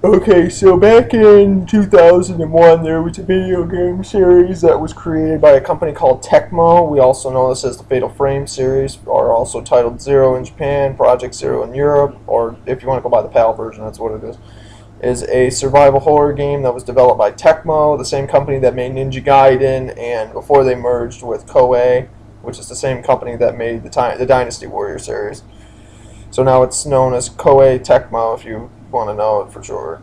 Okay, so back in 2001, there was a video game series that was created by a company called Tecmo. We also know this as the Fatal Frame series, or also titled Zero in Japan, Project Zero in Europe, or if you want to go by the PAL version, that's what it is a survival horror game that was developed by Tecmo, the same company that made Ninja Gaiden, and before they merged with Koei, which is the same company that made the Dynasty Warrior series. So now it's known as Koei Tecmo, if you want to know it for sure.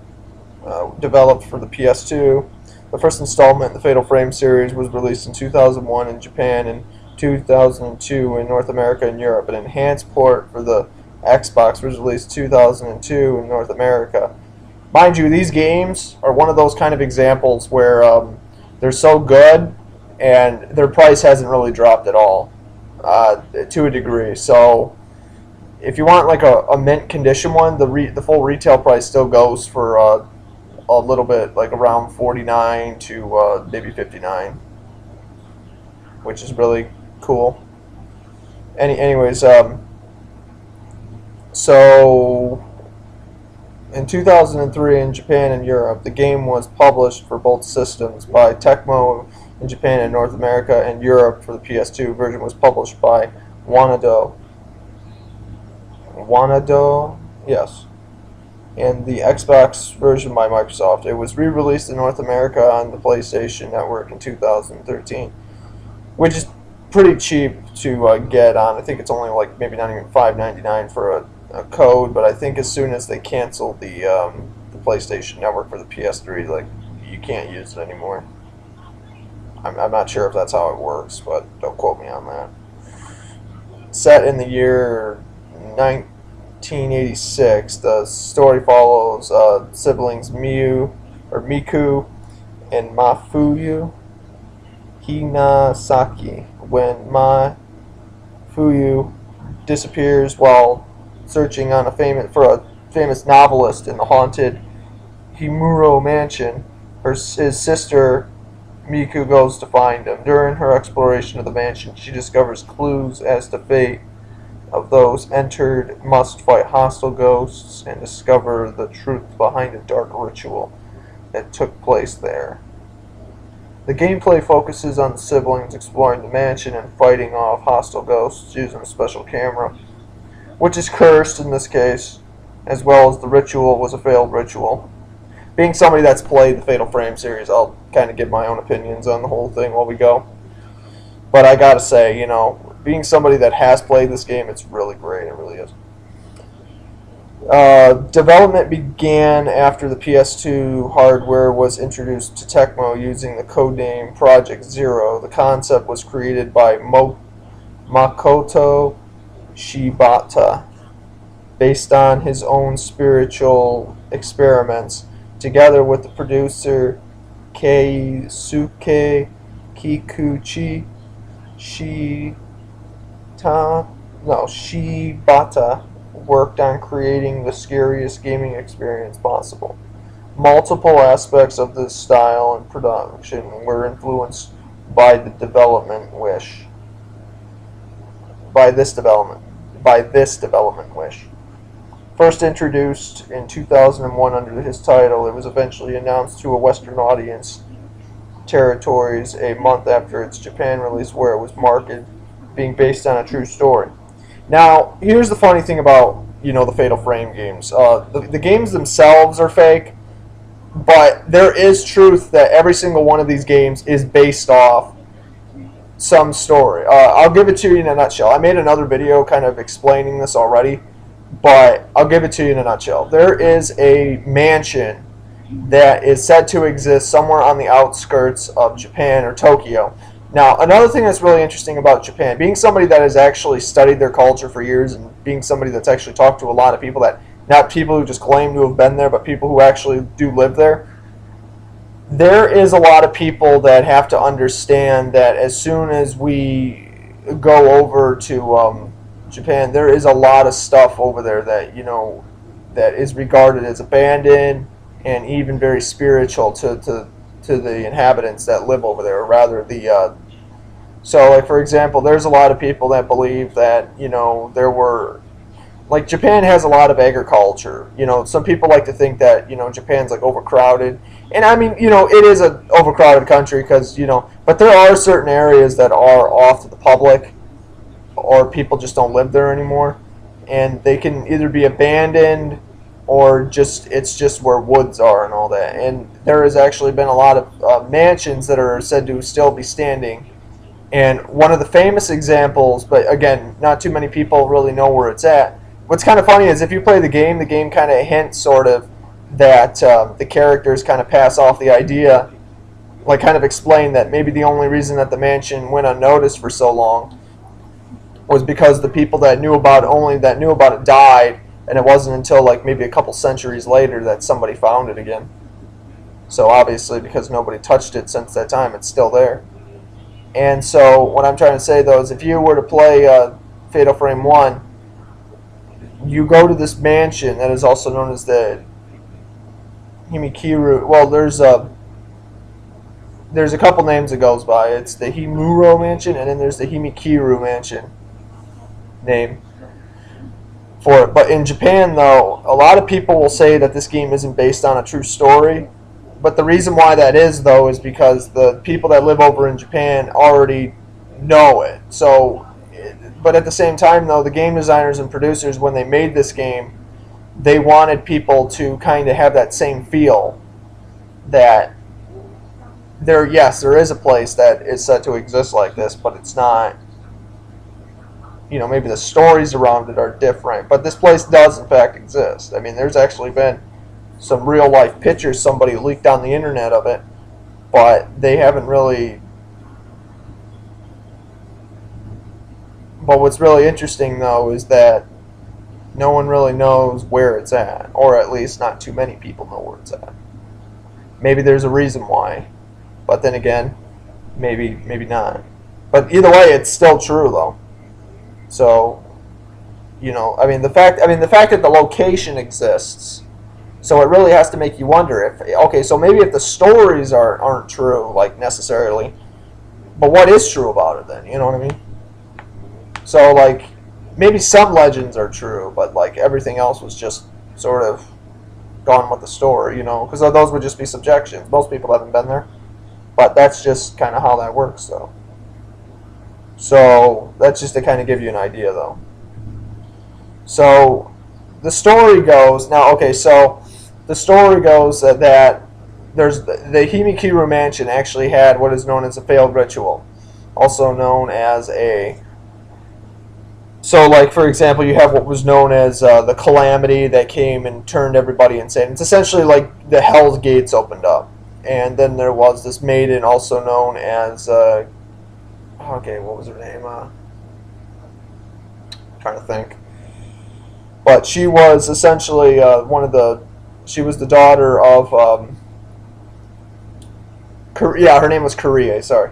Developed for the PS2. The first installment in the Fatal Frame series was released in 2001 in Japan and 2002 in North America and Europe. An enhanced port for the Xbox was released 2002 in North America. Mind you, these games are one of those kind of examples where they're so good and their price hasn't really dropped at all, to a degree. So if you want like a mint condition one, the full retail price still goes for a little bit, like around 49 to maybe 59, which is really cool. Anyways, so in 2003 in Japan and Europe, the game was published for both systems by Tecmo in Japan and North America, and Europe for the PS2 version was published by Wanado. Yes. And the Xbox version by Microsoft. It was re-released in North America on the PlayStation Network in 2013, which is pretty cheap to get on. I think it's only like maybe not even $5.99 for a code, but I think as soon as they canceled the PlayStation Network for the PS3, like you can't use it anymore. I'm not sure if that's how it works, but don't quote me on that. Set in the year 1986, the story follows siblings Miku and Mafuyu Hinasaki when Mafuyu disappears while searching on for a famous novelist in the haunted Himuro mansion. His sister Miku goes to find him. During her exploration of the mansion, she discovers clues as to fate of those entered, must fight hostile ghosts, and discover the truth behind a dark ritual that took place there. The gameplay focuses on the siblings exploring the mansion and fighting off hostile ghosts using a special camera, which is cursed in this case, as well as the ritual was a failed ritual. Being somebody that's played the Fatal Frame series, I'll kind of give my own opinions on the whole thing while we go. But I gotta say, you know, being somebody that has played this game, it's really great. It really is. Development began after the PS2 hardware was introduced to Tecmo using the codename Project Zero. The concept was created by Makoto Shibata, based on his own spiritual experiments, together with the producer Keisuke Kikuchi Shibata worked on creating the scariest gaming experience possible. Multiple aspects of this style and production were influenced by this development wish. First introduced in 2001 under his title, it was eventually announced to a Western audience territories a month after its Japan release, where it was marketed being based on a true story. Now, here's the funny thing about, you know, the Fatal Frame games. The games themselves are fake, but there is truth that every single one of these games is based off some story. I'll give it to you in a nutshell. I made another video kind of explaining this already, but I'll give it to you in a nutshell. There is a mansion that is said to exist somewhere on the outskirts of Japan or Tokyo. Now, another thing that's really interesting about Japan, being somebody that has actually studied their culture for years and being somebody that's actually talked to a lot of people, that not people who just claim to have been there, but people who actually do live there, there is a lot of people that have to understand that as soon as we go over to Japan, there is a lot of stuff over there that, you know, that is regarded as abandoned and even very spiritual to the inhabitants that live over there, or rather so like for example, there's a lot of people that believe that, you know, there were like Japan has a lot of agriculture. You know, some people like to think that, you know, Japan's like overcrowded, and I mean, you know, it is an overcrowded country because, you know, but there are certain areas that are off to the public, or people just don't live there anymore, and they can either be abandoned or just it's just where woods are and all that. And there has actually been a lot of mansions that are said to still be standing. And one of the famous examples, but again, not too many people really know where it's at. What's kind of funny is if you play the game kind of hints sort of that the characters kind of pass off the idea, like kind of explain that maybe the only reason that the mansion went unnoticed for so long was because the people that knew about it died, and it wasn't until like maybe a couple centuries later that somebody found it again. So obviously, because nobody touched it since that time, it's still there. And so what I'm trying to say though is if you were to play Fatal Frame 1, you go to this mansion that is also known as the Himikiru. Well, there's a couple names it goes by. It's the Himuro Mansion, and then there's the Himikiru Mansion name for it. But in Japan, though, a lot of people will say that this game isn't based on a true story. But the reason why that is, though, is because the people that live over in Japan already know it. So, but at the same time, though, the game designers and producers, when they made this game, they wanted people to kind of have that same feel that yes, there is a place that is said to exist like this, but it's not. You know, maybe the stories around it are different, but this place does in fact exist. I mean, there's actually been some real life pictures somebody leaked on the internet of it, but they haven't really. But what's really interesting though is that no one really knows where it's at, or at least not too many people know where it's at. Maybe there's a reason why, but then again, maybe not. But either way, it's still true though. So, you know, I mean the fact that the location exists, so it really has to make you wonder if, okay, so maybe if the stories aren't true, like necessarily, but what is true about it then? You know what I mean? So like maybe some legends are true, but like everything else was just sort of gone with the story, you know, because those would just be subjections. Most people haven't been there, but that's just kind of how that works, though. So that's just to kind of give you an idea, though. So the story goes now. Okay, so the story goes that there's the Himikiru Mansion actually had what is known as a failed ritual, also known as a. So, like for example, you have what was known as the calamity that came and turned everybody insane. It's essentially like the Hell's Gates opened up, and then there was this maiden, also known as. Okay, what was her name? I'm trying to think. But she was essentially she was the daughter of, her name was Korea, sorry.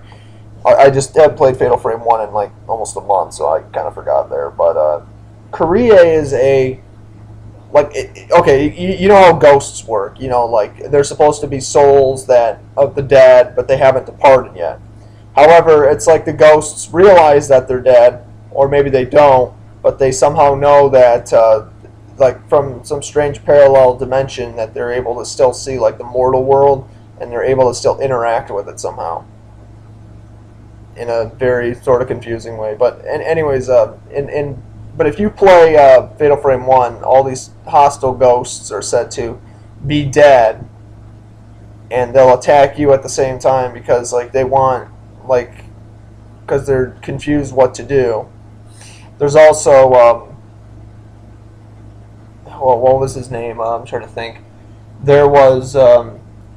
I just had played Fatal Frame 1 in like almost a month, so I kind of forgot there. But Korea is okay, you know how ghosts work. You know, like they're supposed to be souls of the dead, but they haven't departed yet. However, it's like the ghosts realize that they're dead, or maybe they don't, but they somehow know that, like from some strange parallel dimension, that they're able to still see like the mortal world, and they're able to still interact with it somehow, in a very sort of confusing way. But anyways, but if you play Fatal Frame 1, all these hostile ghosts are said to be dead, and they'll attack you at the same time because like they want. Because they're confused what to do. There's also, what was his name? I'm trying to think. There was,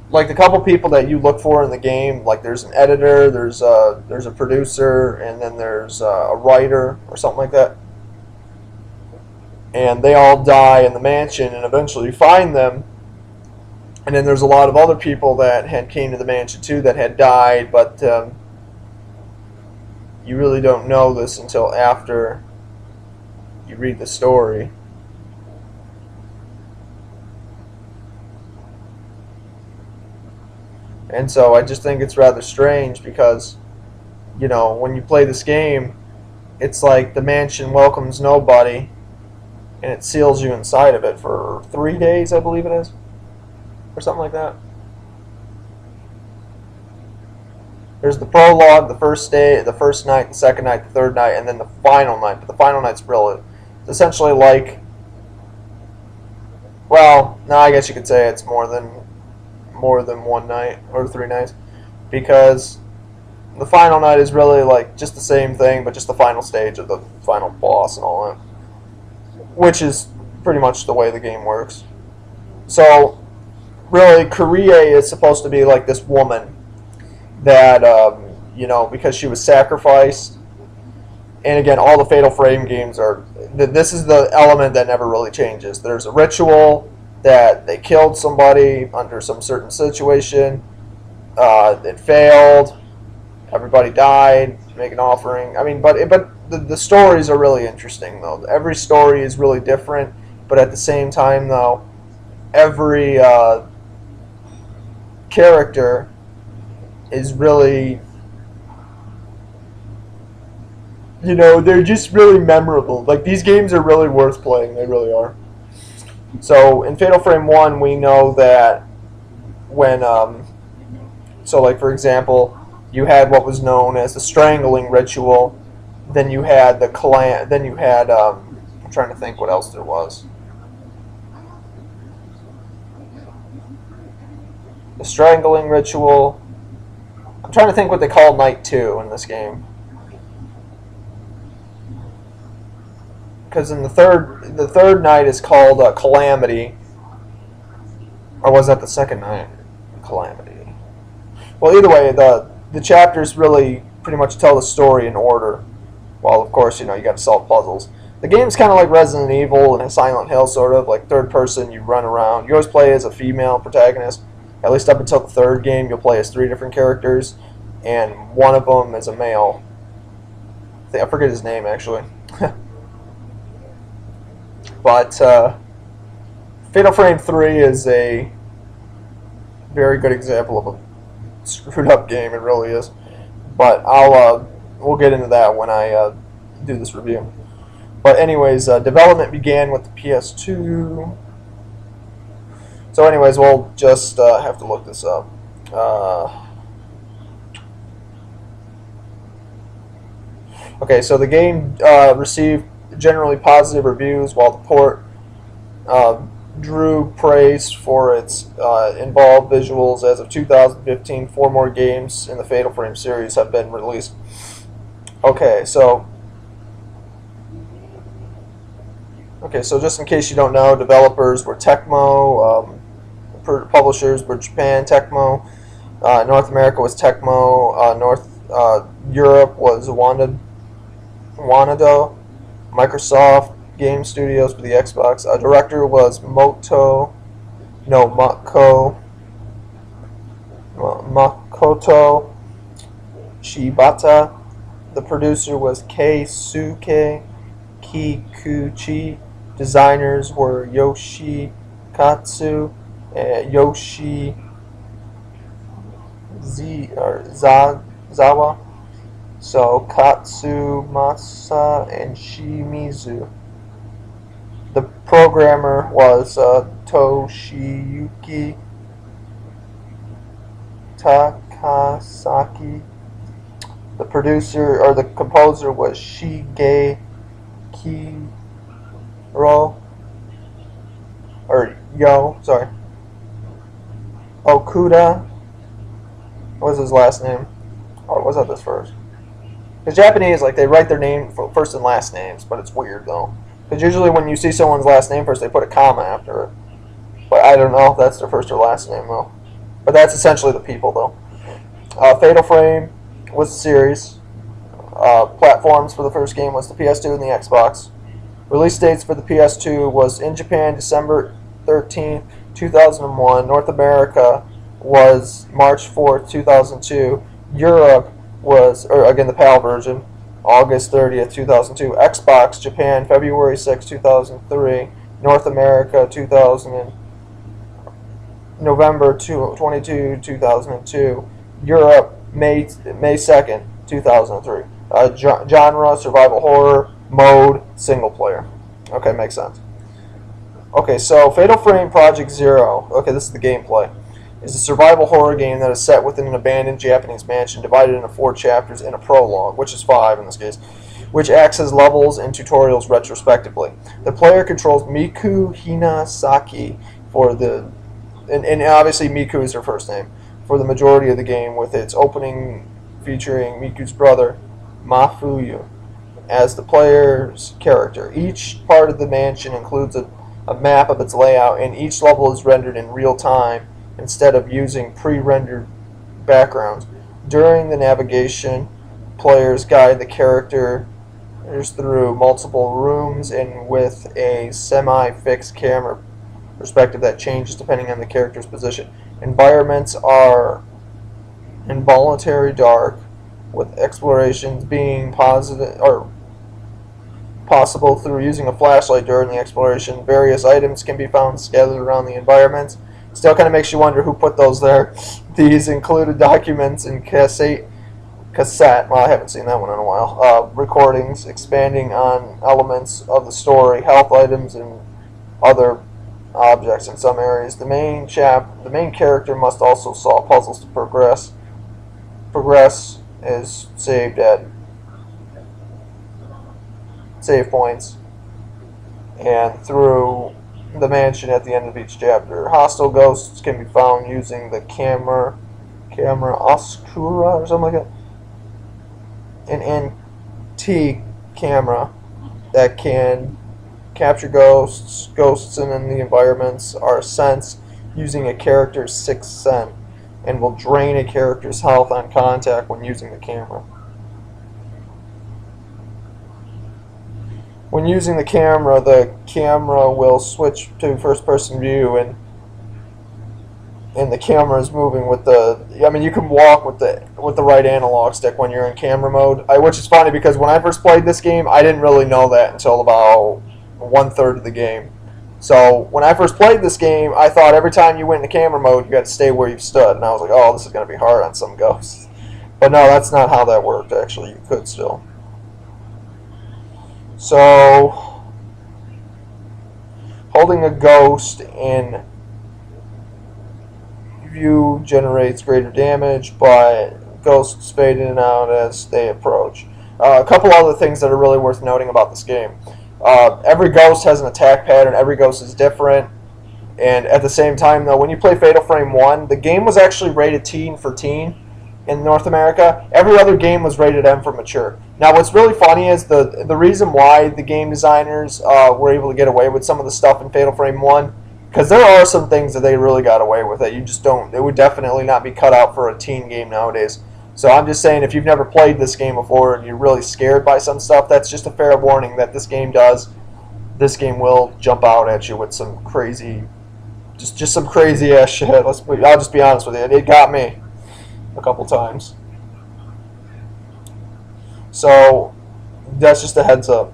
like the couple people that you look for in the game. Like there's an editor, there's a producer, and then there's a writer or something like that. And they all die in the mansion, and eventually you find them. And then there's a lot of other people that had came to the mansion too that had died, but. You really don't know this until after you read the story. And so I just think it's rather strange because, you know, when you play this game, it's like the mansion welcomes nobody, and it seals you inside of it for 3 days, I believe it is, or something like that. There's the prologue, the first day, the first night, the second night, the third night, and then the final night. But the final night's really, it's essentially like, well, no, I guess you could say it's more than one night or 3 nights, because the final night is really like just the same thing, but just the final stage of the final boss and all that, which is pretty much the way the game works. So, really, Kurie is supposed to be like this woman that, because she was sacrificed. And again, all the Fatal Frame games are, this is the element that never really changes. There's a ritual that they killed somebody under some certain situation. It failed. Everybody died. Make an offering. I mean, but the stories are really interesting, though. Every story is really different, but at the same time, though, every character is really, they're just really memorable. Like, these games are really worth playing. They really are. So, in Fatal Frame 1, we know that when, so like, for example, you had what was known as the strangling ritual, then you had the I'm trying to think what else there was. The strangling ritual. I'm trying to think what they call Night 2 in this game. Because in the third night is called Calamity. Or was that the second night? Calamity. Well, either way, the chapters really pretty much tell the story in order. While, of course, you got to solve puzzles. The game's kind of like Resident Evil and Silent Hill, sort of. Like third person, you run around. You always play as a female protagonist. At least up until the third game, you'll play as 3 different characters. And one of them is a male. I forget his name, actually. But Fatal Frame 3 is a very good example of a screwed up game. It really is. But we'll get into that when I do this review. But anyways, development began with the PS2. So anyways, we'll just have to look this up. Okay, so the game received generally positive reviews, while the port drew praise for its involved visuals. As of 2015, 4 more games in the Fatal Frame series have been released. Okay, so just in case you don't know, developers were Tecmo, publishers were Japan, Tecmo, North America was Tecmo, Europe was Wanado, Microsoft Game Studios for the Xbox. Director was Makoto Shibata. The producer was Keisuke Kikuchi. Designers were Yoshikatsu Zawa. So Katsumasa and Shimizu. The programmer was Toshiyuki Takasaki. The producer or the composer was Shigekiro Okuda. What was his last name? Or was that this first? Because Japanese, like, they write their name for first and last names, but it's weird, though. Because usually when you see someone's last name first, they put a comma after it. But I don't know if that's their first or last name, though. But that's essentially the people, though. Fatal Frame was a series. Platforms for the first game was the PS2 and the Xbox. Release dates for the PS2 was in Japan, December 13th, 2001. North America was March 4th, 2002. Europe was, again, the PAL version, August 30th, 2002. Xbox Japan, February 6th, 2003. North America, November 22, 2002. Europe, May 2nd, 2003. Genre, survival horror. Mode, single player. Okay, makes sense. Okay, so Fatal Frame Project Zero, okay, this is the gameplay, is a survival horror game that is set within an abandoned Japanese mansion divided into 4 chapters and a prologue, which is 5 in this case, which acts as levels and tutorials retrospectively. The player controls Miku Hinasaki for the, and obviously Miku is her first name, for the majority of the game, with its opening featuring Miku's brother, Mafuyu, as the player's character. Each part of the mansion includes a map of its layout, and each level is rendered in real time instead of using pre-rendered backgrounds. During the navigation, players guide the characters through multiple rooms and with a semi-fixed camera perspective that changes depending on the character's position. Environments are involuntary dark, with explorations being possible through using a flashlight during the exploration. Various items can be found scattered around the environment. Still kind of makes you wonder who put those there. These included documents and cassette, well, I haven't seen that one in a while, recordings expanding on elements of the story, health items, and other objects in some areas. The main character must also solve puzzles to progress. Progress is saved at save points and through the mansion at the end of each chapter. Hostile ghosts can be found using the camera oscura or something like that. An antique camera that can capture ghosts in the environments are sensed using a character's sixth sense and will drain a character's health on contact when using the camera. When using the camera will switch to first-person view, and the camera is moving with the. I mean, you can walk with the right analog stick when you're in camera mode. Which is funny because when I first played this game, I didn't really know that until about 1/3 of the game. So when I first played this game, I thought every time you went into camera mode, you got to stay where you've stood, and I was like, oh, this is going to be hard on some ghosts. But no, that's not how that worked. Actually, you could still. So, holding a ghost in view generates greater damage, but ghosts fade in and out as they approach. A couple other things that are really worth noting about this game. Every ghost has an attack pattern, every ghost is different, and at the same time, though, when you play Fatal Frame 1, the game was actually rated teen for teen in North America. Every other game was rated M for mature. Now, what's really funny is the reason why the game designers were able to get away with some of the stuff in Fatal Frame 1, because there are some things that they really got away with that you just don't. It would definitely not be cut out for a teen game nowadays. So I'm just saying, if you've never played this game before and you're really scared by some stuff, that's just a fair warning that this game will jump out at you with some crazy, just some crazy ass shit. I'll just be honest with you. It got me a couple times. So that's just a heads up.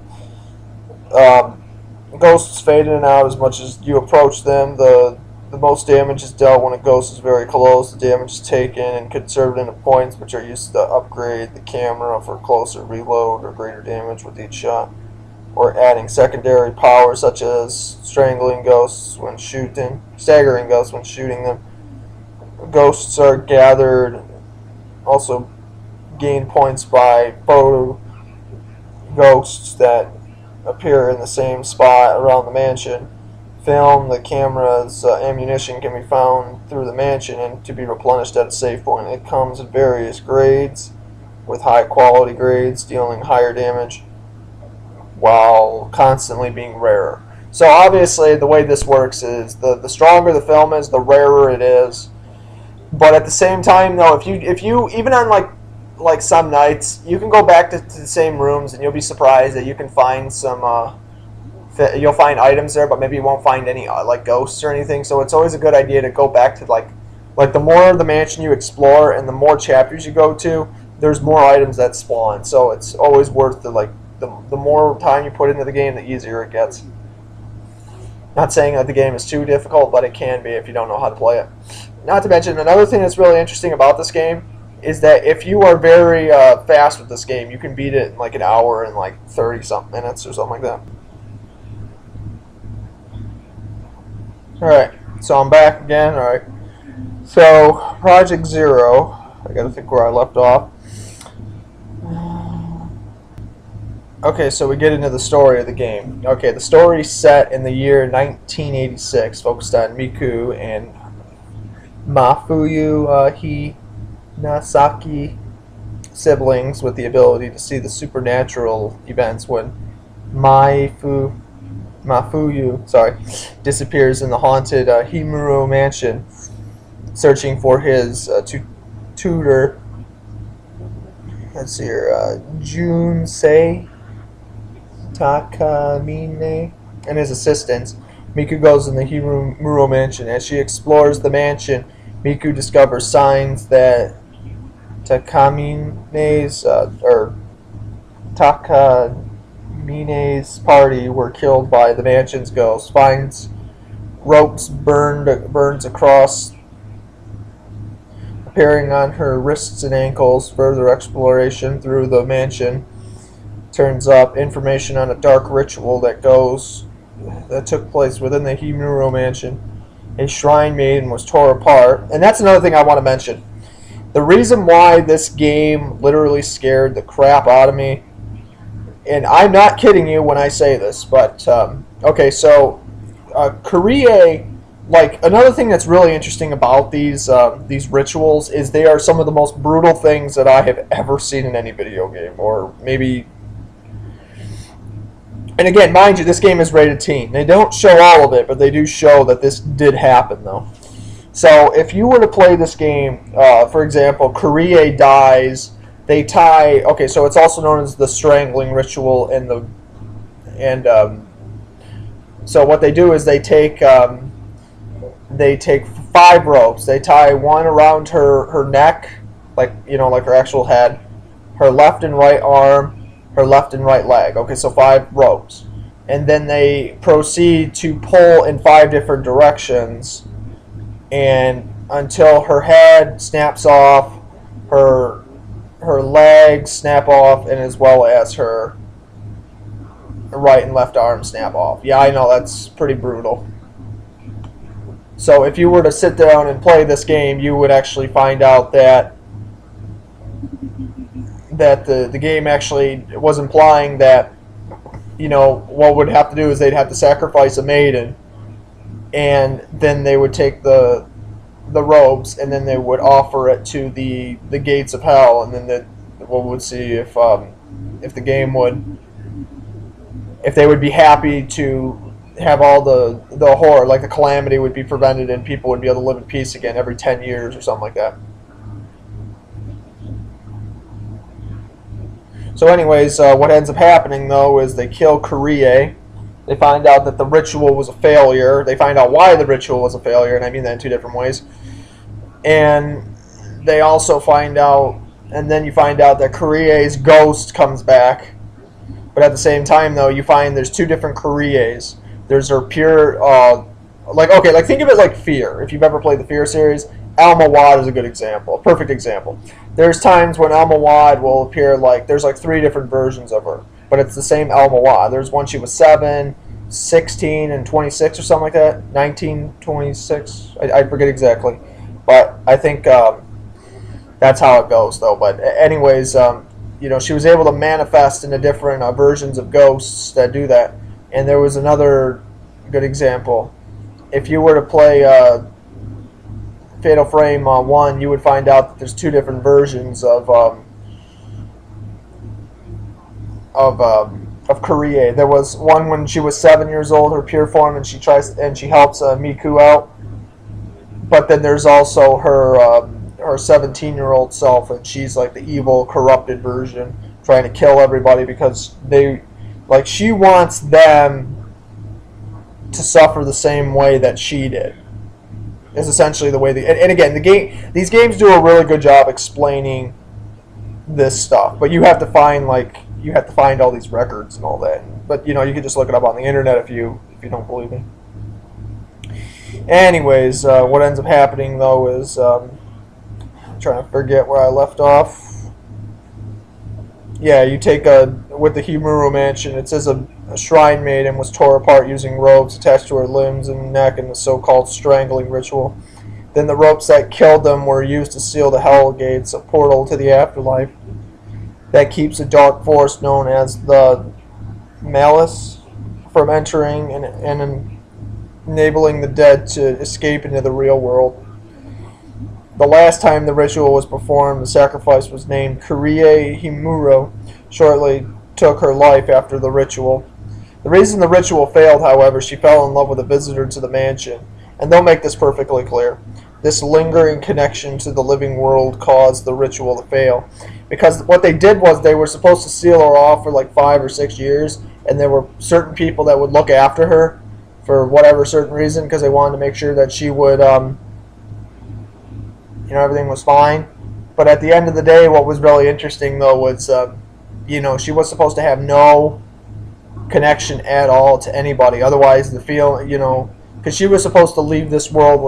Ghosts fade in and out as much as you approach them. The most damage is dealt when a ghost is very close. The damage is taken and conserved into points, which are used to upgrade the camera for closer reload or greater damage with each shot, or adding secondary powers such as staggering ghosts when shooting them. Ghosts are gathered, also gain points by photo ghosts that appear in the same spot around the mansion. Film, the camera's ammunition can be found through the mansion and to be replenished at a save point. It comes in various grades, with high quality grades dealing higher damage while constantly being rarer. So obviously the way this works is the stronger the film is, the rarer it is. But at the same time, though, if you even on like some nights, you can go back to the same rooms and you'll be surprised that you can find some you'll find items there, but maybe you won't find any like ghosts or anything. So it's always a good idea to go back to like the more of the mansion you explore and the more chapters you go to, there's more items that spawn. So it's always worth the more time you put into the game, the easier it gets. Not saying that the game is too difficult, but it can be if you don't know how to play it. Not to mention, another thing that's really interesting about this game is that if you are very fast with this game, you can beat it in like an hour and like 30-something minutes or something like that. Alright, so I'm back again. Alright, so Project Zero, I gotta think where I left off. Okay, so we get into the story of the game. Okay, the story's set in the year 1986, focused on Miku and Mafuyu Hinasaki, siblings with the ability to see the supernatural events when Mafuyu disappears in the haunted Himuro mansion, searching for his tutor. Let's see here, Junsei Takamine and his assistants. Miku goes in the Himuro mansion. As she explores the mansion, Miku discovers signs that Takamine's party were killed by the mansion's ghost. Finds ropes burns across, appearing on her wrists and ankles. Further exploration through the mansion turns up information on a dark ritual that took place within the Himuro mansion. A shrine maiden was tore apart. And that's another thing I want to mention. The reason why this game literally scared the crap out of me, and I'm not kidding you when I say this, but okay, so Korea, like, another thing that's really interesting about these rituals is they are some of the most brutal things that I have ever seen in any video game, or maybe. And again, mind you, this game is rated teen. They don't show all of it, but they do show that this did happen, though. So if you were to play this game, for example, Korea dies, they tie. Okay, so it's also known as the strangling ritual, so what they do is they take 5 ropes. They tie one around her neck, like her actual head, her left and right arm, her left and right leg. Okay, so 5 ropes. And then they proceed to pull in 5 different directions, and until her head snaps off, her legs snap off, and as well as her right and left arm snap off. Yeah, I know, that's pretty brutal. So if you were to sit down and play this game, you would actually find out that the game actually was implying that, what would have to do is they'd have to sacrifice a maiden, and then they would take the robes, and then they would offer it to the gates of hell, and then would see if the game if they would be happy to have all the horror, like the calamity would be prevented, and people would be able to live in peace again every 10 years or something like that. So anyways, what ends up happening, though, is they kill Korea. They find out that the ritual was a failure. They find out why the ritual was a failure, and I mean that in 2 different ways. And they also find out, and then you find out that Korea's ghost comes back. But at the same time, though, you find there's 2 different Koreas. There's her pure, think of it like Fear. If you've ever played the Fear series, Alma Wad is a good example, a perfect example. There's times when Alma Wad will appear there's 3 different versions of her, but it's the same Alma Wad. There's one she was 7, 16, and 26 or something like that. 19, 26, I forget exactly. But I think that's how it goes, though. But anyways, she was able to manifest into different versions of ghosts that do that. And there was another good example. If you were to play Fatal Frame 1, you would find out that there's 2 different versions of Korea. There was one when she was 7 years old, her pure form, and she helps Miku out. But then there's also her 17-year-old self, and she's like the evil, corrupted version, trying to kill everybody because she wants them to suffer the same way that she did. Is essentially the way and again, these games do a really good job explaining this stuff, but you have to find all these records and all that. But you can just look it up on the internet if you don't believe me. Anyways, what ends up happening, though, is I'm trying to forget where I left off. Yeah, you take with the Himuro mansion. It says a a shrine maiden was tore apart using ropes attached to her limbs and neck in the so-called strangling ritual. Then the ropes that killed them were used to seal the hell gates, a portal to the afterlife that keeps a dark force known as the malice from entering and enabling the dead to escape into the real world. The last time the ritual was performed, the sacrifice was named Kurie Himuro. Shortly took her life after the ritual. The reason the ritual failed, however, she fell in love with a visitor to the mansion. And they'll make this perfectly clear. This lingering connection to the living world caused the ritual to fail. Because what they did was they were supposed to seal her off for like 5 or 6 years, and there were certain people that would look after her for whatever certain reason, because they wanted to make sure that she would, everything was fine. But at the end of the day, what was really interesting, though, was, she was supposed to have no connection at all to anybody. Otherwise, because she was supposed to leave this world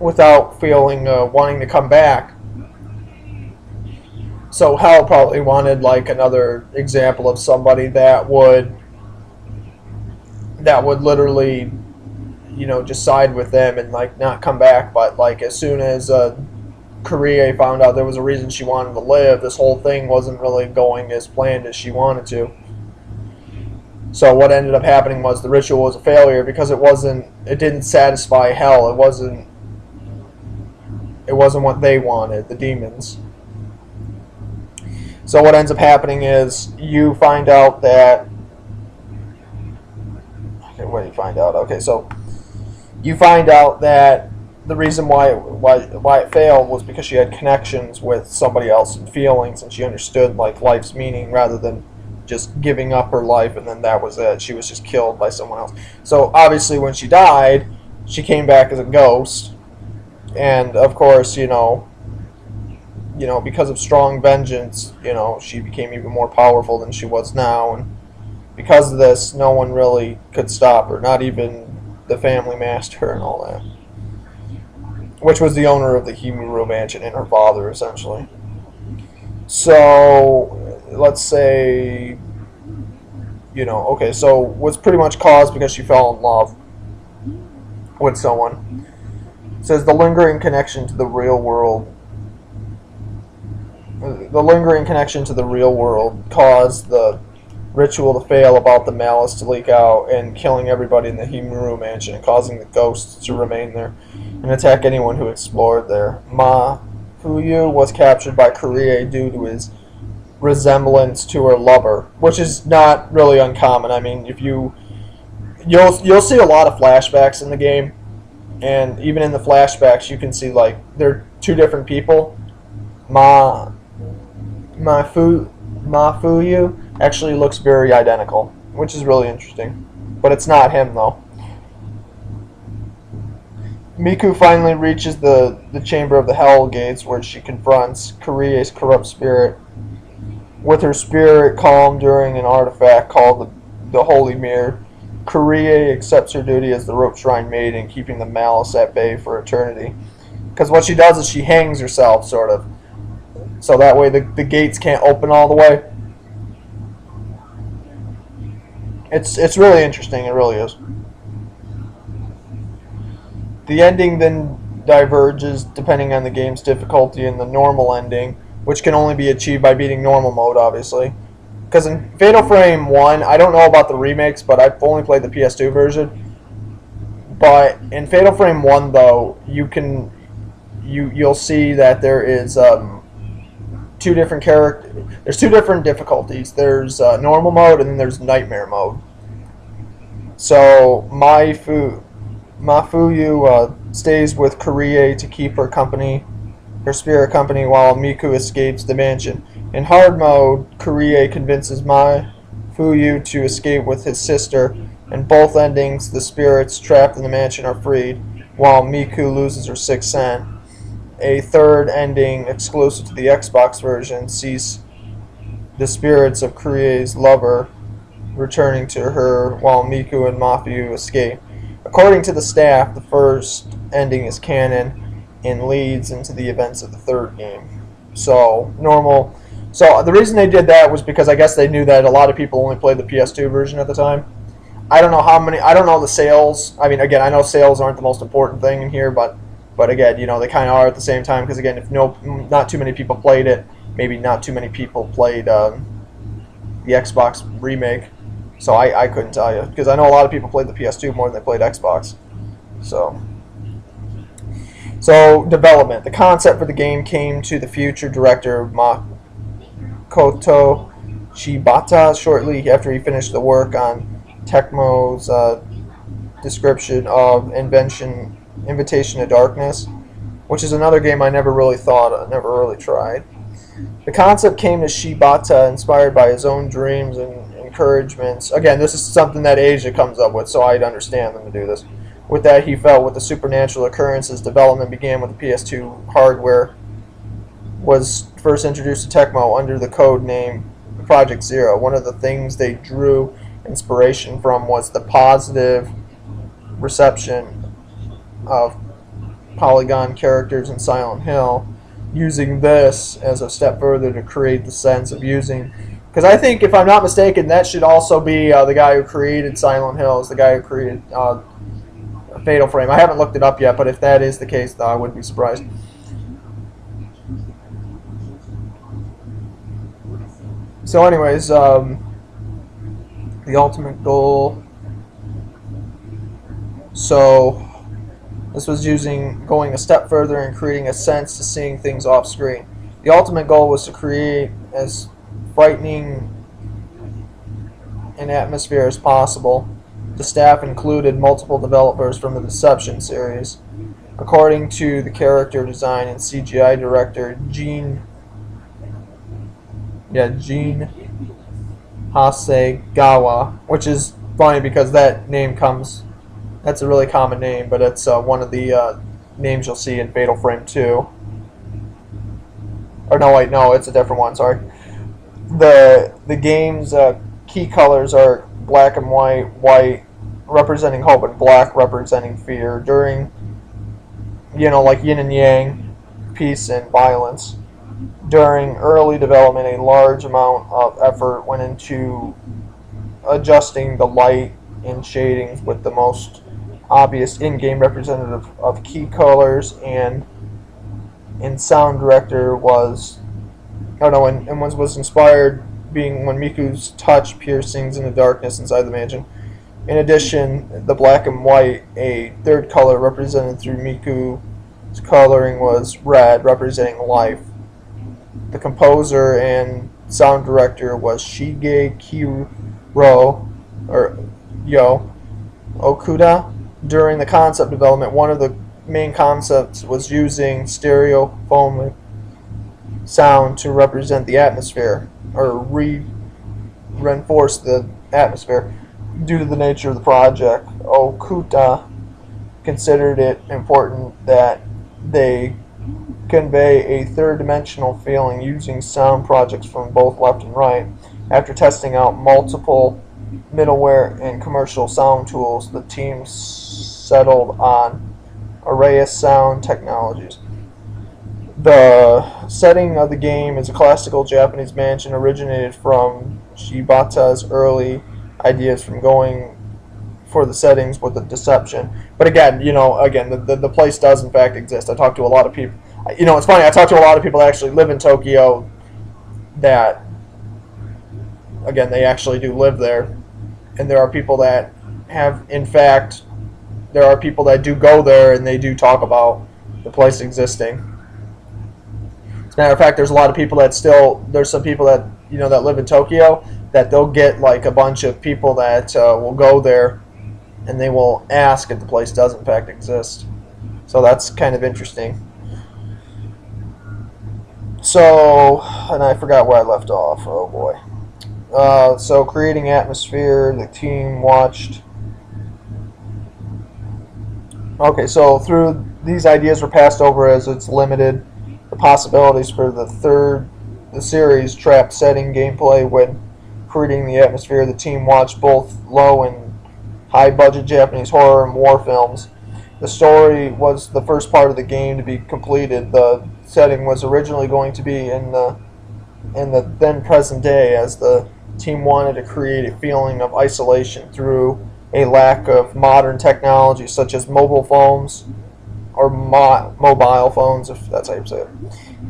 without feeling wanting to come back. So Hell probably wanted like another example of somebody that would literally, just side with them and like not come back. But like as soon as Kurie found out there was a reason she wanted to live, this whole thing wasn't really going as planned as she wanted to. So what ended up happening was the ritual was a failure because it didn't satisfy Hell. It wasn't what they wanted, the demons. So what ends up happening is you find out that you find out that the reason why it failed was because she had connections with somebody else and feelings, and she understood like life's meaning rather than just giving up her life and then that was it. She was just killed by someone else. So obviously when she died, she came back as a ghost, and of course, because of strong vengeance, she became even more powerful than she was now, and because of this, no one really could stop her, not even the family master and all that, which was the owner of the Himuro mansion and her father, essentially. So, let's say, so was pretty much caused because she fell in love with someone. It says the lingering connection to the real world. The lingering connection to the real world caused the ritual to fail about the malice to leak out and killing everybody in the Himuro mansion and causing the ghosts to remain there and attack anyone who explored there. Fuyu was captured by Kurie due to his resemblance to her lover, which is not really uncommon. I mean, if you'll see a lot of flashbacks in the game, and even in the flashbacks, you can see like they're two different people. Fuyu actually looks very identical, which is really interesting, but it's not him though. Miku finally reaches the chamber of the Hell Gates, where she confronts Kurie's corrupt spirit. With her spirit calm during an artifact called the Holy Mirror, Kurie accepts her duty as the Rope Shrine Maiden, keeping the malice at bay for eternity. Because what she does is she hangs herself, sort of, so that way the gates can't open all the way. It's really interesting, it really is. The ending then diverges depending on the game's difficulty in the normal ending, which can only be achieved by beating normal mode, obviously. Because in Fatal Frame 1, I don't know about the remakes, but I've only played the PS2 version. But in Fatal Frame 1, though, you'll see that there is there's two different difficulties. There's normal mode and then there's nightmare mode. So Mafuyu stays with Kurie to keep her spirit company, while Miku escapes the mansion. In hard mode, Kurie convinces Mafuyu to escape with his sister. In both endings, the spirits trapped in the mansion are freed, while Miku loses her sixth sense. A third ending, exclusive to the Xbox version, sees the spirits of Kurie's lover returning to her, while Miku and Mafuyu escape. According to the staff, the first ending is canon and leads into the events of the third game. So, normal So the reason they did that was because I guess they knew that a lot of people only played the PS2 version at the time. I don't know how many. I don't know the sales. I mean, again, I know sales aren't the most important thing in here, but again, you know, they kind of are at the same time. Because again, if not too many people played it, maybe not too many people played the Xbox remake. So I couldn't tell you, because I know a lot of people played the PS2 more than they played Xbox. So development. The concept for the game came to the future director Makoto Shibata shortly after he finished the work on Tecmo's description of Invitation to Darkness, which is another game I never really tried. The concept came to Shibata inspired by his own dreams and encouragements. Again, this is something that Asia comes up with, so I'd understand them to do this. With that, he felt with the supernatural occurrences, development began with the PS2 hardware was first introduced to Tecmo under the code name Project Zero. One of the things they drew inspiration from was the positive reception of polygon characters in Silent Hill, using this as a step further to create the sense of using, because I think, if I'm not mistaken, that should also be the guy who created Silent Hill, is the guy who created Fatal Frame. I haven't looked it up yet, but if that is the case, though, I wouldn't be surprised. So anyways, the ultimate goal. So this was going a step further and creating a sense to seeing things off screen. The ultimate goal was to create as frightening an atmosphere as possible. The staff included multiple developers from the Deception series. According to the character design and CGI director Gene Hasegawa, which is funny because that's a really common name, but it's one of the names you'll see in Fatal Frame 2. Or no, wait, no, it's a different one, sorry. The game's key colors are black and white representing hope and black representing fear. During, like yin and yang, peace and violence. During early development, a large amount of effort went into adjusting the light and shadings with the most obvious in-game representative of key colors, and sound director was inspired being when Miku's touch piercings in the darkness inside the mansion. In addition, the black and white, a third color represented through Miku's coloring, was red, representing life. The composer and sound director was Shigekiro Okuda. During the concept development, one of the main concepts was using stereophonic sound to represent the atmosphere, or reinforce the atmosphere. Due to the nature of the project, Okuda considered it important that they convey a third-dimensional feeling using sound projects from both left and right. After testing out multiple middleware and commercial sound tools, the team settled on Arrayus Sound Technologies. The setting of the game is a classical Japanese mansion, originated from Shibata's early ideas from going for the settings with the Deception. But again, the place does in fact exist. I talked to a lot of people. It's funny, I talked to a lot of people that actually live in Tokyo that, again, they actually do live there. And there are people that do go there and they do talk about the place existing. As a matter of fact, there's a lot of people there's some people that, that live in Tokyo, that they'll get like a bunch of people that will go there and they will ask if the place does in fact exist. So that's kind of interesting. So, and I forgot where I left off. Oh boy. So creating atmosphere, the team watched. Okay, so through these ideas were passed over as it's limited the possibilities for the series trapped setting gameplay when creating the atmosphere. The team watched both low and high budget Japanese horror and war films. The story was the first part of the game to be completed. The setting was originally going to be in the in the then present day, as the team wanted to create a feeling of isolation through a lack of modern technology such as mobile phones, or mobile phones, if that's how you say it.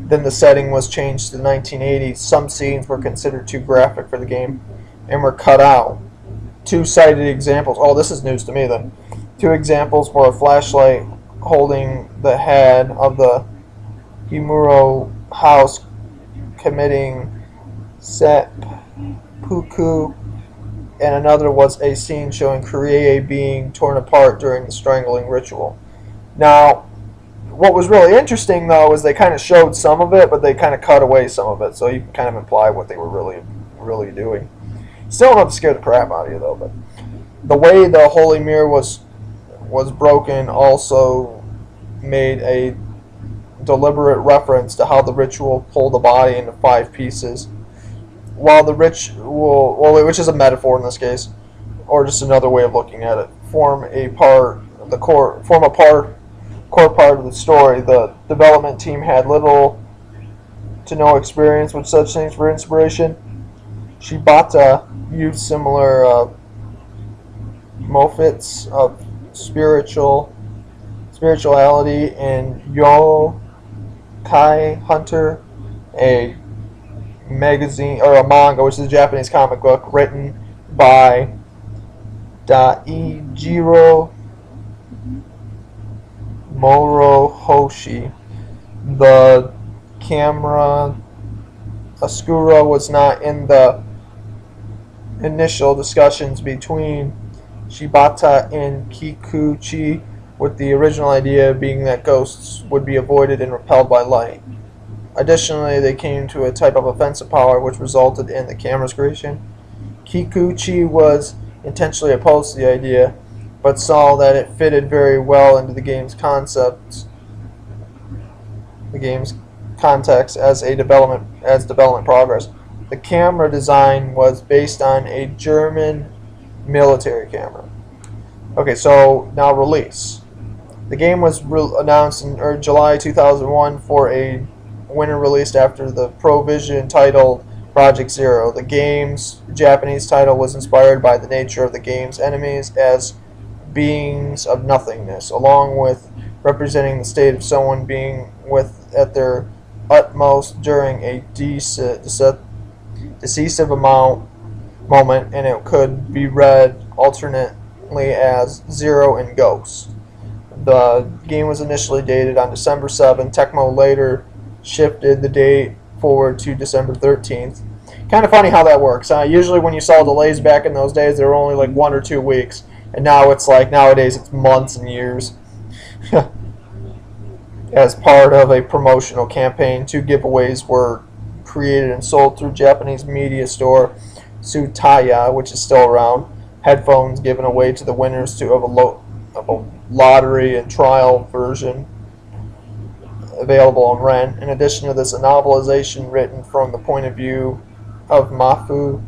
Then the setting was changed to the 1980s. Some scenes were considered too graphic for the game and were cut out. Two cited examples. Oh, this is news to me then. Two examples were a flashlight holding the head of the Himuro house committing seppuku, and another was a scene showing Kyrie being torn apart during the strangling ritual. Now, what was really interesting, though, is they kind of showed some of it, but they kind of cut away some of it, so you can kind of imply what they were really doing. Still enough to scare the crap out of you, though. But the way the holy mirror was broken also made a deliberate reference to how the ritual pulled the body into 5 pieces. While the ritual, which is a metaphor in this case, or just another way of looking at it, form a core part of the story. The development team had little to no experience with such things for inspiration. Shibata used similar motifs of spirituality in Yokai Hunter, a magazine or a manga, which is a Japanese comic book written by Daijiro Morohoshi. The camera Ascura was not in the initial discussions between Shibata and Kikuchi, with the original idea being that ghosts would be avoided and repelled by light. Additionally, they came to a type of offensive power which resulted in the camera's creation. Kikuchi was intentionally opposed to the idea, but saw that it fitted very well into the game's context as development progress. The camera design was based on a German military camera. Okay, so now release. The game was announced in July 2001 for a winter released after the Provision titled Project Zero. The game's Japanese title was inspired by the nature of the game's enemies as beings of nothingness, along with representing the state of someone being at their utmost during a decisive moment, and it could be read alternately as Zero and Ghost. The game was initially dated on December 7th. Tecmo later shifted the date forward to December 13th. Kind of funny how that works. Usually when you saw delays back in those days, they were only like 1 or 2 weeks. And now it's like, nowadays it's months and years. As part of a promotional campaign, 2 giveaways were created and sold through Japanese media store Tsutaya, which is still around. Headphones given away to the winners of a lottery and trial version available on rent. In addition to this, a novelization written from the point of view of Mafu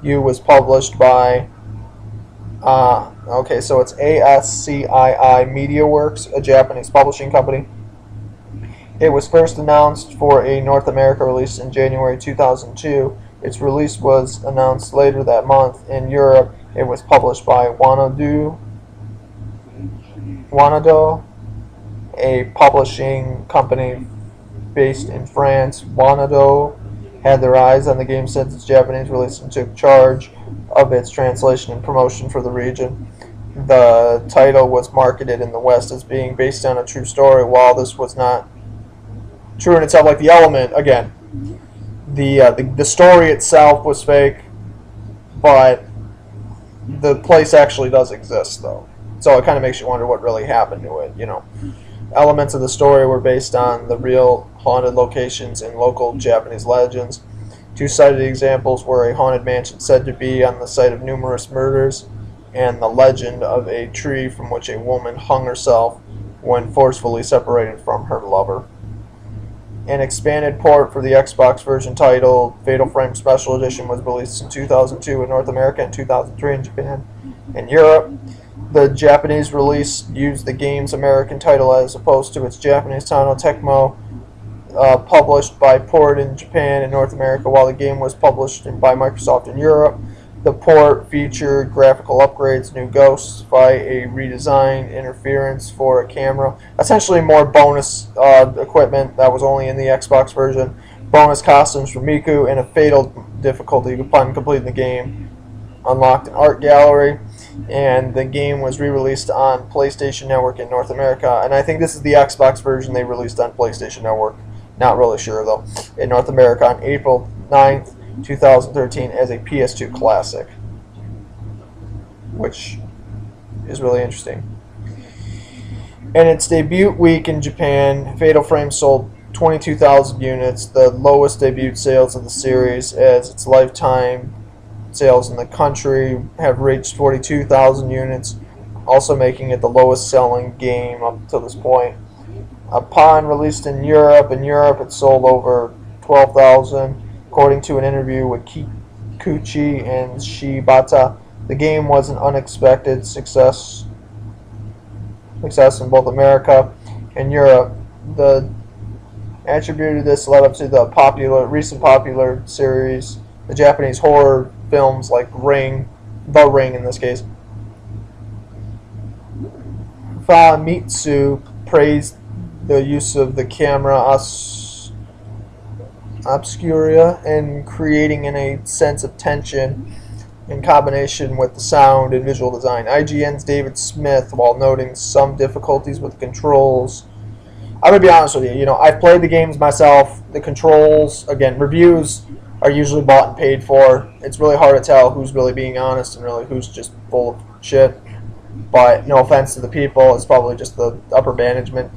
Yu was published by so it's ASCII MediaWorks, a Japanese publishing company. It was first announced for a North America release in January 2002. Its release was announced later that month. In Europe, it was published by Wanado, a publishing company based in France. Wanado had their eyes on the game since its Japanese release and took charge of its translation and promotion for the region. The title was marketed in the West as being based on a true story, while this was not true in itself. Like the element, again, the story itself was fake, but the place actually does exist, though. So it kind of makes you wonder what really happened to it, you know. Elements of the story were based on the real haunted locations and local Japanese legends. 2 cited examples were a haunted mansion said to be on the site of numerous murders, and the legend of a tree from which a woman hung herself when forcefully separated from her lover. An expanded port for the Xbox version titled Fatal Frame Special Edition was released in 2002 in North America and 2003 in Japan and Europe. The Japanese release used the game's American title as opposed to its Japanese title. Tecmo published by port in Japan and North America, while the game was published by Microsoft in Europe. The port featured graphical upgrades, new ghosts, a redesign, interference for a camera, essentially more bonus equipment that was only in the Xbox version, bonus costumes for Miku, and a fatal difficulty upon completing the game. Unlocked an art gallery, and the game was re-released on PlayStation Network in North America. And I think this is the Xbox version they released on PlayStation Network. Not really sure though. In North America on April 9th, 2013 as a PS2 classic, which is really interesting. In its debut week in Japan, Fatal Frame sold 22,000 units, the lowest debut sales of the series, as its lifetime sales in the country have reached 42,000 units, also making it the lowest selling game up to this point. Upon released in Europe it sold over 12,000. According to an interview with Kikuchi and Shibata, the game was an unexpected success in both America and Europe. The attributed this led up to the recent popular series, the Japanese horror films like Ring, The Ring in this case. Famitsu praised the use of the camera obscura and creating in a sense of tension in combination with the sound and visual design. IGN's David Smith, while noting some difficulties with the controls. I'm going to be honest with you, I've played the games myself. The controls, again, reviews are usually bought and paid for. It's really hard to tell who's really being honest and really who's just full of shit. But no offense to the people, it's probably just the upper management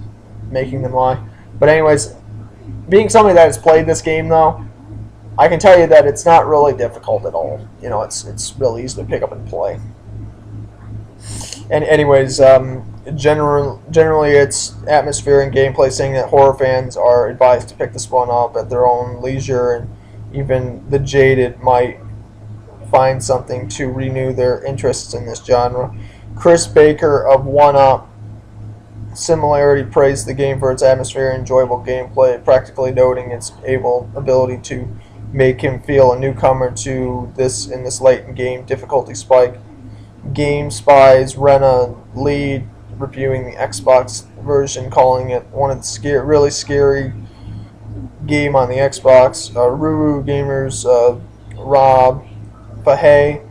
making them lie. But anyways, being somebody that has played this game, though, I can tell you that it's not really difficult at all. It's really easy to pick up and play. And anyways, generally its atmosphere and gameplay, saying that horror fans are advised to pick this one up at their own leisure, and even the jaded might find something to renew their interests in this genre. Chris Baker of 1UP Similarity praised the game for its atmosphere and enjoyable gameplay, practically noting its ability to make him feel a newcomer to this in this late in game difficulty spike. GameSpy's Rena Lead, reviewing the Xbox version, calling it one of the really scary game on the Xbox. Ruru Gamers Rob Fahey,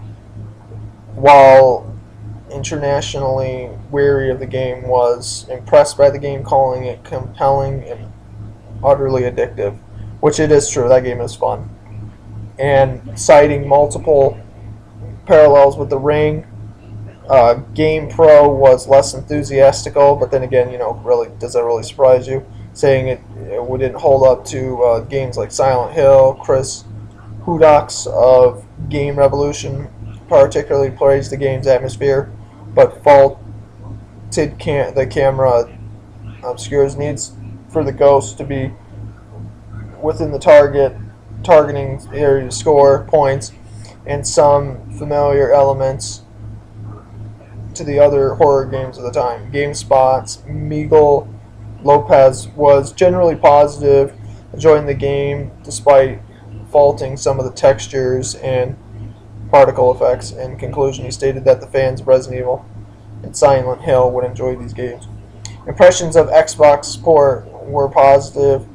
while internationally weary of the game, was impressed by the game, calling it compelling and utterly addictive, which it is true. That game is fun. And citing multiple parallels with The Ring, GamePro was less enthusiastical, but then again, really, does that really surprise you? Saying it didn't hold up to games like Silent Hill. Chris Hudox of Game Revolution particularly praised the game's atmosphere, but faulted the camera obscures needs for the ghost to be within the targeting area to score points, and some familiar elements to the other horror games of the time. GameSpot's Miguel Lopez was generally positive, enjoying the game despite faulting some of the textures and particle effects. In conclusion, he stated that the fans of Resident Evil and Silent Hill would enjoy these games. Impressions of Xbox support were positive,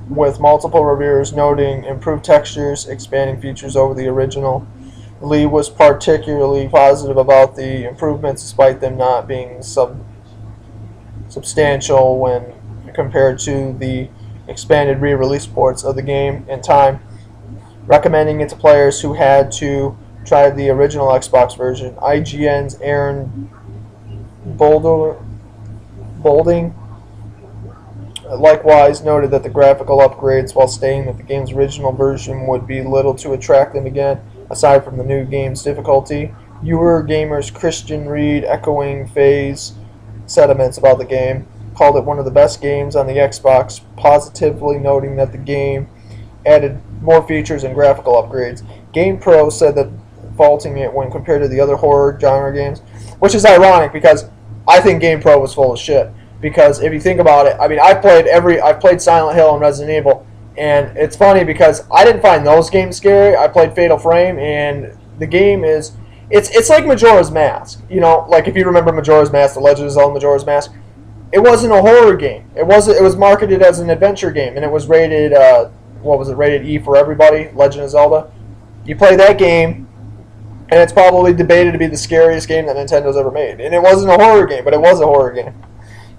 with multiple reviewers noting improved textures, expanding features over the original. Lee was particularly positive about the improvements, despite them not being substantial when compared to the expanded re-release ports of the game in time, recommending it to players who had to try the original Xbox version. IGN's Aaron Bolding likewise noted that the graphical upgrades, while stating that the game's original version would be little to attract them again, aside from the new game's difficulty. Eurogamer's Christian Reed, echoing Faye's sentiments about the game, called it one of the best games on the Xbox, positively noting that the game added more features and graphical upgrades. GamePro said that faulting it when compared to the other horror genre games, which is ironic because I think GamePro was full of shit. because if you think about it, I mean, I've played Silent Hill and Resident Evil, and it's funny because I didn't find those games scary. I played Fatal Frame, and the game is it's like Majora's Mask. You know, like if you remember Majora's Mask, The Legend of Zelda Majora's Mask. It wasn't a horror game. It was marketed as an adventure game, and it was rated what was it? Rated E for everybody. Legend of Zelda. You play that game, and it's probably debated to be the scariest game that Nintendo's ever made. And it wasn't a horror game, but it was a horror game.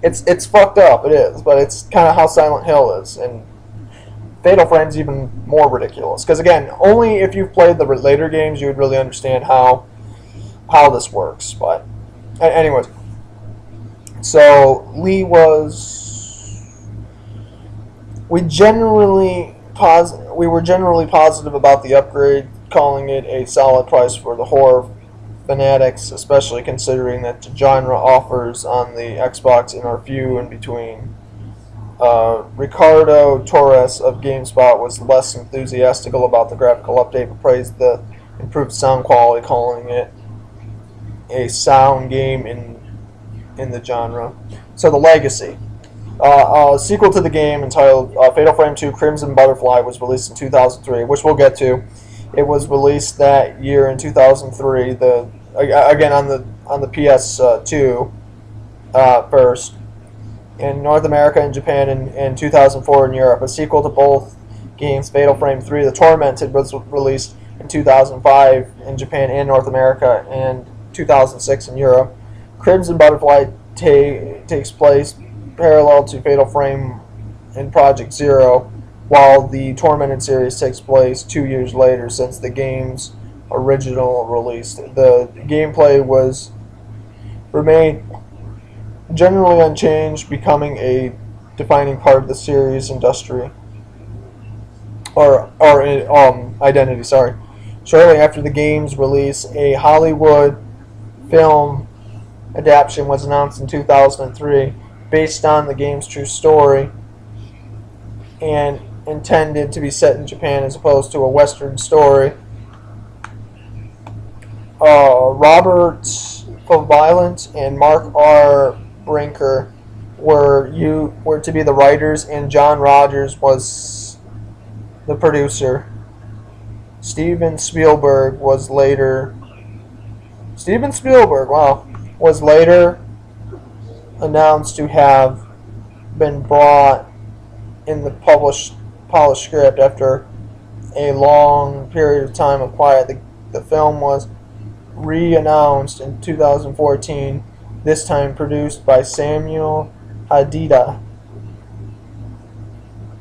It's fucked up. It is, but it's kind of how Silent Hill is, and Fatal Frame's even more ridiculous. Because again, only if you've played the later games you would really understand how this works. But anyways. So we were generally positive about the upgrade, calling it a solid price for the horror fanatics, especially considering that the genre offers on the Xbox are few in between. Ricardo Torres of GameSpot was less enthusiastic about the graphical update, but praised the improved sound quality, calling it a sound game in the genre. So the legacy. A sequel to the game entitled Fatal Frame 2 Crimson Butterfly was released in 2003, which we'll get to. It was released that year in 2003, again on the PS2 first, in North America and Japan in 2004 in Europe. A sequel to both games, Fatal Frame 3 The Tormented, was released in 2005 in Japan and North America, and 2006 in Europe. Crimson Butterfly takes place parallel to Fatal Frame in Project Zero, while the Tormented series takes place 2 years later since the game's original release. The gameplay remained generally unchanged, becoming a defining part of the series' industry or identity. Sorry. Shortly after the game's release, a Hollywood film adaptation was announced in 2003 based on the game's true story and intended to be set in Japan as opposed to a Western story. Robert Violent and Mark R. Brinker were to be the writers, and John Rogers was the producer. Steven Spielberg, was later announced to have been brought in the polished script after a long period of time of quiet. The film was re-announced in 2014, this time produced by Samuel Hadida,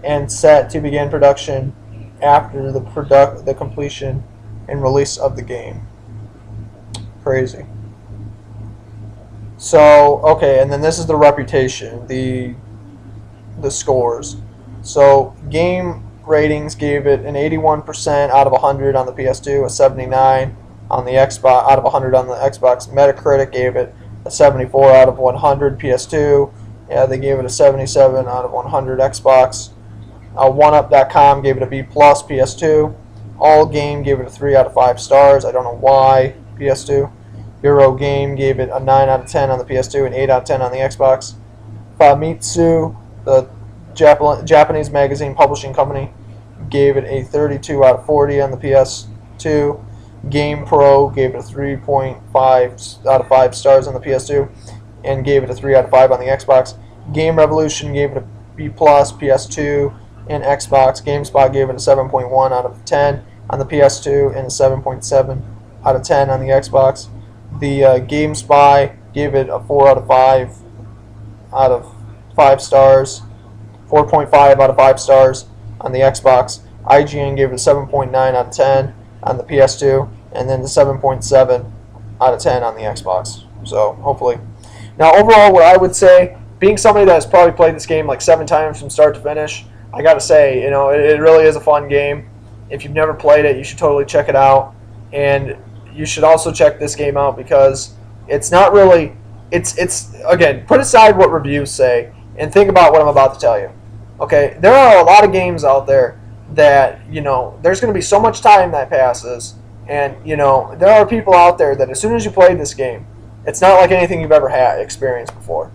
and set to begin production after the completion and release of the game. Crazy. So, okay, and then this is the reputation, the scores. So, game ratings gave it an 81% out of 100 on the PS2, a 79 on the Xbox out of 100 on the Xbox. Metacritic gave it a 74 out of 100 PS2. Yeah, they gave it a 77 out of 100 Xbox. 1up.com gave it a B plus PS2. All Game gave it a 3 out of 5 stars. I don't know why PS2. Eurogame gave it a 9 out of 10 on the PS2 and 8 out of 10 on the Xbox. Famitsu, the Japanese magazine publishing company, gave it a 32 out of 40 on the PS2. Game Pro gave it a 3.5 out of 5 stars on the PS2 and gave it a 3 out of 5 on the Xbox. Game Revolution gave it a B plus PS2 and Xbox. GameSpot gave it a 7.1 out of 10 on the PS2 and a 7.7 out of 10 on the Xbox. The GameSpy gave it a 4 out of 5 out of 5 stars, 4.5 out of 5 stars on the Xbox. IGN gave it a 7.9 out of 10 on the PS2, and then the 7.7 out of 10 on the Xbox. So hopefully. Now overall, what I would say, being somebody that has probably played this game like 7 times from start to finish, I gotta say, you know, it really is a fun game. If you've never played it, you should totally check it out. And you should also check this game out because it's not really, it's again, put aside what reviews say and think about what I'm about to tell you. Okay, there are a lot of games out there that, you know, there's going to be so much time that passes, and, you know, there are people out there that as soon as you play this game, it's not like anything you've ever had experienced before.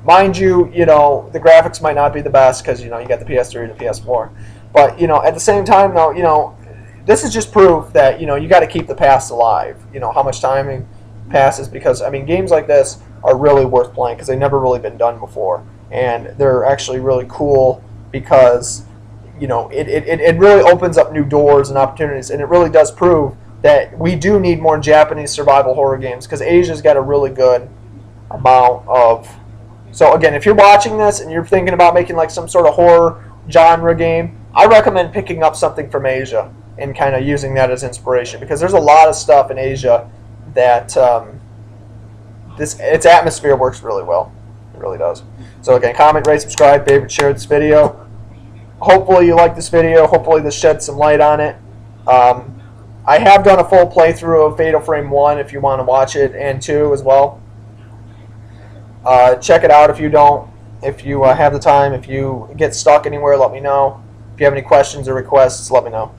Mind you, the graphics might not be the best because, you got the PS3 and the PS4. But, at the same time, though, this is just proof that, you got to keep the past alive. How much time passes, because, games like this are really worth playing because they've never really been done before. And they're actually really cool because, it really opens up new doors and opportunities, and it really does prove that we do need more Japanese survival horror games because Asia's got a really good amount of... So again, if you're watching this and you're thinking about making like some sort of horror genre game, I recommend picking up something from Asia and kind of using that as inspiration, because there's a lot of stuff in Asia that its atmosphere works really well. It really does. So again, comment, rate, subscribe, favorite, share this video. Hopefully you like this video. Hopefully this sheds some light on it. I have done a full playthrough of Fatal Frame 1 if you want to watch it, and 2 as well. Check it out if you don't. If you have the time, if you get stuck anywhere, let me know. If you have any questions or requests, let me know.